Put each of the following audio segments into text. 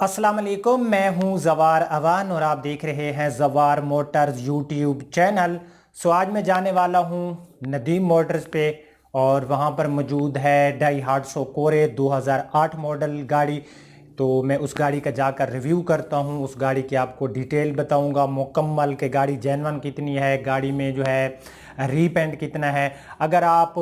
अस्सलाम वालेकुम, मैं हूं जवार अवान और आप देख रहे हैं जवार मोटर्स यूट्यूब चैनल। आज मैं जाने वाला हूं नदीम मोटर्स पे और वहां पर मौजूद है डाईहार्डसो कोरे 2008 मॉडल गाड़ी। तो मैं उस गाड़ी का जाकर रिव्यू करता हूं, उस गाड़ी की आपको डिटेल बताऊंगा मुकम्मल कि गाड़ी जेन्युइन कितनी है, गाड़ी में जो है रीपेंट कितना है। अगर आप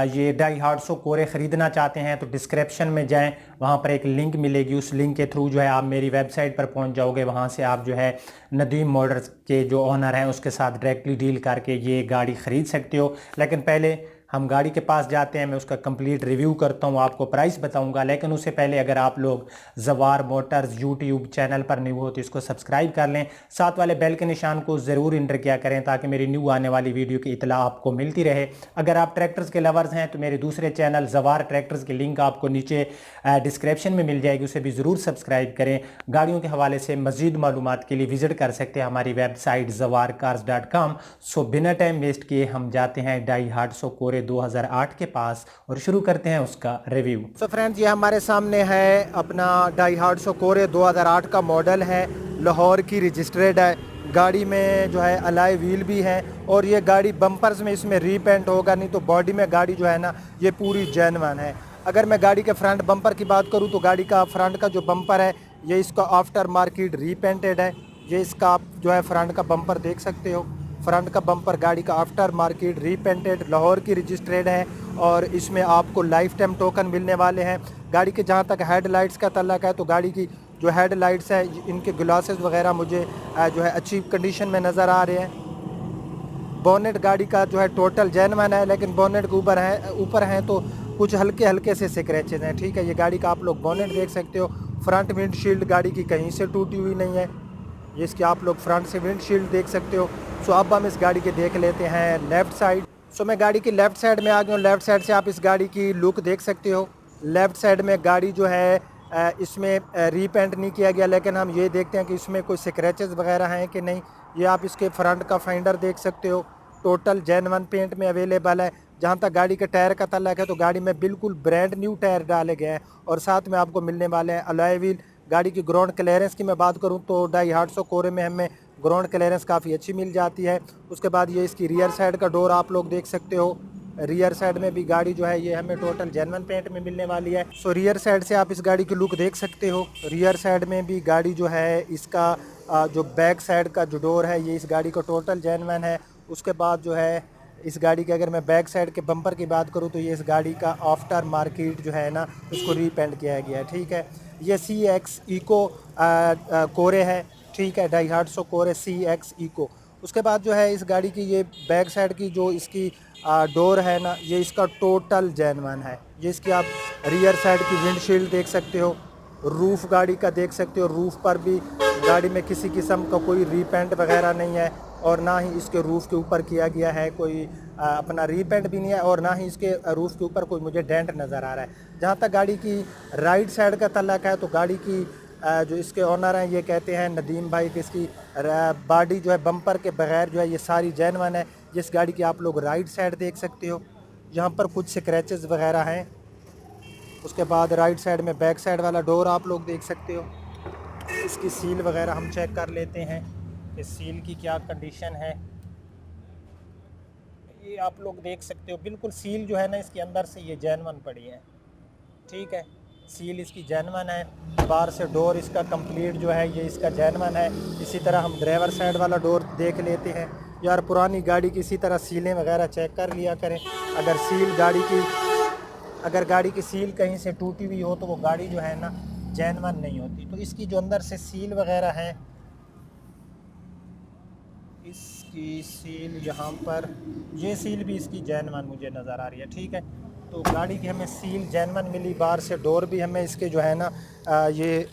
ये डाईहार्डसो कोरे ख़रीदना चाहते हैं तो डिस्क्रिप्शन में जाएं, वहाँ पर एक लिंक मिलेगी, उस लिंक के थ्रू जो है आप मेरी वेबसाइट पर पहुँच जाओगे। वहाँ से आप जो है नदीम मोटर्स के जो ओनर हैं उसके साथ डायरेक्टली डील करके ये गाड़ी ख़रीद सकते हो। लेकिन पहले हम गाड़ी के पास जाते हैं, मैं उसका कंप्लीट रिव्यू करता हूँ, आपको प्राइस बताऊंगा। लेकिन उससे पहले अगर आप लोग जवार मोटर्स यूट्यूब चैनल पर न्यू हो तो इसको सब्सक्राइब कर लें, साथ वाले बेल के निशान को ज़रूर इंटर किया करें ताकि मेरी न्यू आने वाली वीडियो की इतला आपको मिलती रहे। अगर आप ट्रैक्टर्स के लवर्स हैं तो मेरे दूसरे चैनल जवार ट्रैक्टर्स की लिंक आपको नीचे डिस्क्रिप्शन में मिल जाएगी, उसे भी ज़रूर सब्सक्राइब करें। गाड़ियों के हवाले से मज़ीद मालूमात के लिए विज़िट कर सकते हैं हमारी वेबसाइट zawarcars.com। सो बिना टाइम वेस्ट किए हम जाते हैं डाईहार्डसो कोरे 2008 के पास और शुरू करते हैं उसका रिव्यू। सो फ्रेंड्स, ये हमारे सामने है अपना डाईहार्डसो कोरे 2008 का मॉडल है, लाहौर की रजिस्ट्रेड है। गाड़ी में जो है अलाई व्हील भी है और ये गाड़ी बम्पर्स में इसमें रीपेंट होगा नहीं, तो बॉडी में गाड़ी जो है ना ये पूरी जेन्युइन है। अगर मैं गाड़ी के फ्रंट बम्पर की बात करूँ तो गाड़ी का फ्रंट का जो बम्पर है ये इसका आफ्टर मार्केट रीपेंटेड है। ये इसका आप जो है फ्रंट का बम्पर देख सकते हो। फ्रंट का बम्पर गाड़ी का आफ्टर मार्केट रीपेंटेड लाहौर की रजिस्ट्रेड है और इसमें आपको लाइफ टाइम टोकन मिलने वाले हैं। गाड़ी के जहाँ तक हेडलाइट्स का तल्लक है तो गाड़ी की जो हेडलाइट्स है इनके ग्लासेस वगैरह मुझे जो है अच्छी कंडीशन में नज़र आ रहे हैं। बोनेट गाड़ी का जो है टोटल जेन्युइन है, लेकिन बोनेट के ऊपर हैं तो कुछ हल्के हल्के से स्क्रैचेज हैं। ठीक है, ये गाड़ी का आप लोग बोनेट देख सकते हो। फ्रंट विंडशील्ड गाड़ी की कहीं से टूटी हुई नहीं है, ये इसकी आप लोग फ्रंट से विंडशील्ड देख सकते हो। सो अब हम इस गाड़ी के देख लेते हैं लेफ़्ट साइड। सो मैं गाड़ी की लेफ़्ट साइड में आ गया हूँ। लेफ़्ट साइड से आप इस गाड़ी की लुक देख सकते हो। लेफ़्ट साइड में गाड़ी जो है इसमें रीपेंट नहीं किया गया, लेकिन हम ये देखते हैं कि इसमें कोई स्क्रैचेस वगैरह हैं कि नहीं। ये आप इसके फ्रंट का फाइंडर देख सकते हो, टोटल जेन्युइन पेंट में अवेलेबल है। जहाँ तक गाड़ी के टायर का तल्लक है तो गाड़ी में बिल्कुल ब्रांड न्यू टायर डाले गए हैं और साथ में आपको मिलने वाले हैं अलॉय व्हील। गाड़ी की ग्राउंड क्लियरेंस की मैं बात करूं तो डाईहार्डसो कोरे में हमें ग्राउंड क्लियरेंस काफ़ी अच्छी मिल जाती है। उसके बाद ये इसकी रियर साइड का डोर आप लोग देख सकते हो। रियर साइड में भी गाड़ी जो है ये हमें टोटल जेन्युइन पेंट में मिलने वाली है। सो रियर साइड से आप इस गाड़ी की लुक देख सकते हो। रियर साइड में भी गाड़ी जो है इसका जो बैक साइड का जो डोर है ये इस गाड़ी का टोटल जेन्युइन है। उसके बाद जो है इस गाड़ी के अगर मैं बैक साइड के बम्पर की बात करूं तो ये इस गाड़ी का आफ्टर मार्केट जो है ना उसको रीपेंट किया गया है। ठीक है, ये CX इको कोरे है। ठीक है, डाईहार्डसो कोरे CX इको। उसके बाद जो है इस गाड़ी की ये बैक साइड की जो इसकी डोर है ना ये इसका टोटल जेन्युइन है। ये इसकी आप रियर साइड की विंडशील्ड देख सकते हो, रूफ़ गाड़ी का देख सकते हो। रूफ़ पर भी गाड़ी में किसी किस्म का कोई रीपेंट वगैरह नहीं है और ना ही इसके रूफ़ के ऊपर किया गया है कोई अपना रीपेंट भी नहीं है और ना ही इसके रूफ़ के ऊपर कोई मुझे डेंट नज़र आ रहा है। जहाँ तक गाड़ी की राइट साइड का तल्लक है तो गाड़ी की जो इसके ओनर हैं ये कहते हैं नदीम भाई कि इसकी बॉडी जो है बम्पर के बगैर जो है ये सारी जेन्युइन है। जिस गाड़ी की आप लोग राइट साइड देख सकते हो, यहाँ पर कुछ स्क्रैचेस वगैरह हैं। उसके बाद राइट साइड में बैक साइड वाला डोर आप लोग देख सकते हो। इसकी सील वगैरह हम चेक कर लेते हैं कि सील की क्या कंडीशन है। ये आप लोग देख सकते हो, बिल्कुल सील जो है ना इसके अंदर से ये जेन्युइन पड़ी है। ठीक है, सील इसकी जेन्युइन है। बाहर से डोर इसका कंप्लीट जो है ये इसका जेन्युइन है। इसी तरह हम ड्राइवर साइड वाला डोर देख लेते हैं। यार पुरानी गाड़ी की इसी तरह सीलें वगैरह चेक कर लिया करें। अगर गाड़ी की सील कहीं से टूटी हुई हो तो वो गाड़ी जो है ना जेन्युइन नहीं होती। तो इसकी जो अंदर से सील वगैरह है, इसकी सील यहाँ पर ये सील भी इसकी जेन्युइन मुझे नज़र आ रही है। ठीक है, तो गाड़ी की हमें सील जेन्युइन मिली। बाहर से डोर भी हमें इसके जो है ना ये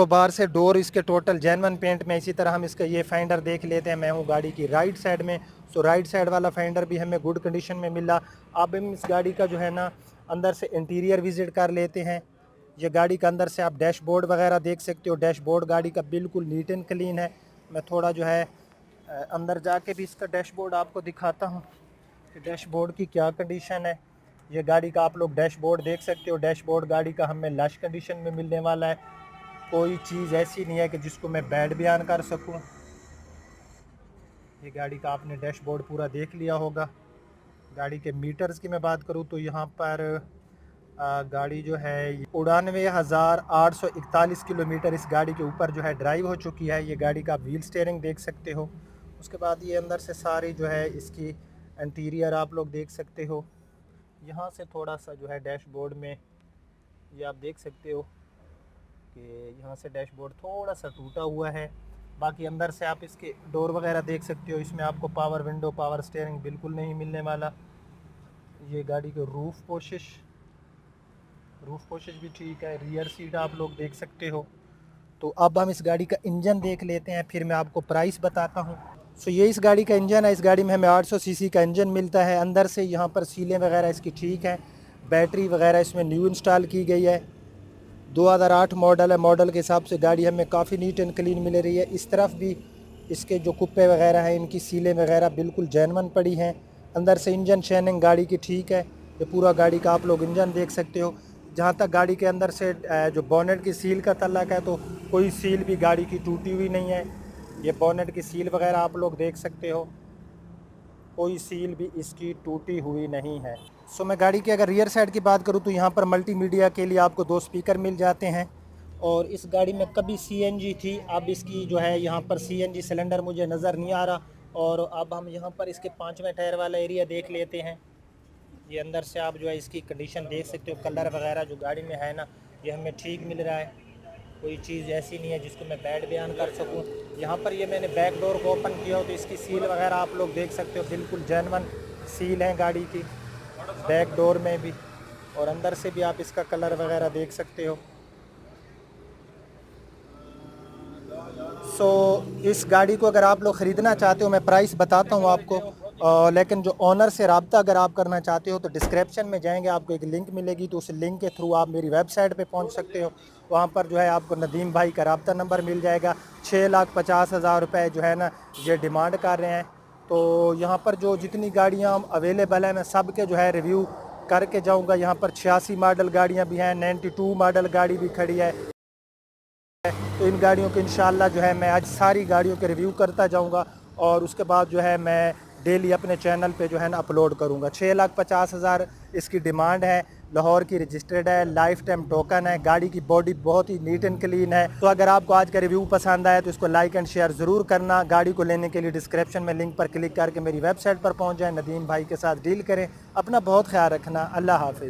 बाहर से डोर इसके टोटल जेन्युइन पेंट में। इसी तरह हम इसका ये फाइंडर देख लेते हैं। मैं हूँ गाड़ी की राइट साइड में, राइट साइड वाला फाइंडर भी हमें गुड कंडीशन में मिला। अब हम इस गाड़ी का जो है ना अंदर से इंटीरियर विज़िट कर लेते हैं। ये गाड़ी के अंदर से आप डैशबोर्ड वगैरह देख सकते हो। डैशबोर्ड गाड़ी का बिल्कुल नीट एंड क्लीन है। मैं थोड़ा जो है अंदर जाके भी इसका डैशबोर्ड आपको दिखाता हूँ कि डैशबोर्ड की क्या कंडीशन है। ये गाड़ी का आप लोग डैशबोर्ड देख सकते हो। डैशबोर्ड गाड़ी का हमें लश कंडीशन में मिलने वाला है, कोई चीज़ ऐसी नहीं है कि जिसको मैं बैड बयान कर सकूं। ये गाड़ी का आपने डैशबोर्ड पूरा देख लिया होगा। गाड़ी के मीटर्स की मैं बात करूं तो यहाँ पर गाड़ी जो है 99,841 किलोमीटर इस गाड़ी के ऊपर जो है ड्राइव हो चुकी है। ये गाड़ी का व्हील स्टीयरिंग देख सकते हो। उसके बाद ये अंदर से सारी जो है इसकी इंटीरियर आप लोग देख सकते हो। यहाँ से थोड़ा सा जो है डैशबोर्ड में ये आप देख सकते हो कि यहाँ से डैशबोर्ड थोड़ा सा टूटा हुआ है। बाकी अंदर से आप इसके डोर वगैरह देख सकते हो। इसमें आपको पावर विंडो, पावर स्टीयरिंग बिल्कुल नहीं मिलने वाला। ये गाड़ी के रूफ़ पोशिश भी ठीक है। रियर सीट आप लोग देख सकते हो। तो अब हम इस गाड़ी का इंजन देख लेते हैं, फिर मैं आपको प्राइस बताता हूँ। सो ये इस गाड़ी का इंजन है। इस गाड़ी में हमें 800 सीसी का इंजन मिलता है। अंदर से यहाँ पर सीलें वगैरह इसकी ठीक है। बैटरी वगैरह इसमें न्यू इंस्टॉल की गई है। 2008 मॉडल है। मॉडल के हिसाब से गाड़ी हमें काफ़ी नीट एंड क्लीन मिल रही है। इस तरफ भी इसके जो कुप्पे वगैरह हैं, इनकी सीलें वगैरह बिल्कुल जेन्युइन पड़ी हैं। अंदर से इंजन शाइनिंग गाड़ी की ठीक है। ये पूरा गाड़ी का आप लोग इंजन देख सकते हो। जहाँ तक गाड़ी के अंदर से जो बोनेट की सील का तल्लक है, तो कोई सील भी गाड़ी की टूटी हुई नहीं है। ये बोनेट की सील वगैरह आप लोग देख सकते हो, कोई सील भी इसकी टूटी हुई नहीं है। सो मैं गाड़ी की अगर रियर साइड की बात करूँ तो यहाँ पर मल्टीमीडिया के लिए आपको 2 स्पीकर मिल जाते हैं। और इस गाड़ी में कभी सीएनजी थी, अब इसकी जो है यहाँ पर सीएनजी सिलेंडर मुझे नज़र नहीं आ रहा। और अब हम यहाँ पर इसके 5वें टायर वाला एरिया देख लेते हैं। ये अंदर से आप जो है इसकी कंडीशन देख सकते हो। कलर वगैरह जो गाड़ी में है ना, ये हमें ठीक मिल रहा है। कोई चीज़ ऐसी नहीं है जिसको मैं बैड बयान कर सकूं। यहाँ पर ये मैंने बैक डोर को ओपन किया हो तो इसकी सील वगैरह आप लोग देख सकते हो, बिल्कुल जेन्युइन सील है गाड़ी की, बैक डोर में भी। और अंदर से भी आप इसका कलर वगैरह देख सकते हो। इस गाड़ी को अगर आप लोग ख़रीदना चाहते हो, मैं प्राइस बताता हूँ आपको। लेकिन जो ओनर से रब्ता अगर आप करना चाहते हो तो डिस्क्रिप्शन में जाएंगे, आपको एक लिंक मिलेगी, तो उस लिंक के थ्रू आप मेरी वेबसाइट पे पहुँच सकते हो। वहाँ पर जो है आपको नदीम भाई का रब्ता नंबर मिल जाएगा। 6,50,000 रुपये जो है ना ये डिमांड कर रहे हैं। तो यहाँ पर जो जितनी गाड़ियाँ अवेलेबल हैं मैं सब के जो है रिव्यू करके जाऊँगा। यहाँ पर 86 मॉडल गाड़ियाँ भी हैं, 92 मॉडल गाड़ी भी खड़ी है। तो इन गाड़ियों के इंशाल्लाह जो है मैं आज सारी गाड़ियों के रिव्यू करता जाऊंगा और उसके बाद जो है मैं डेली अपने चैनल पे जो है ना अपलोड करूंगा। 6,50,000 इसकी डिमांड है। लाहौर की रजिस्टर्ड है, लाइफ टाइम टोकन है। गाड़ी की बॉडी बहुत ही नीट एंड क्लीन है। तो अगर आपको आज का रिव्यू पसंद आया तो इसको लाइक एंड शेयर ज़रूर करना। गाड़ी को लेने के लिए डिस्क्रिप्शन में लिंक पर क्लिक करके मेरी वेबसाइट पर पहुँच जाए, नदीम भाई के साथ डील करें। अपना बहुत ख्याल रखना। अल्लाह हाफिज़।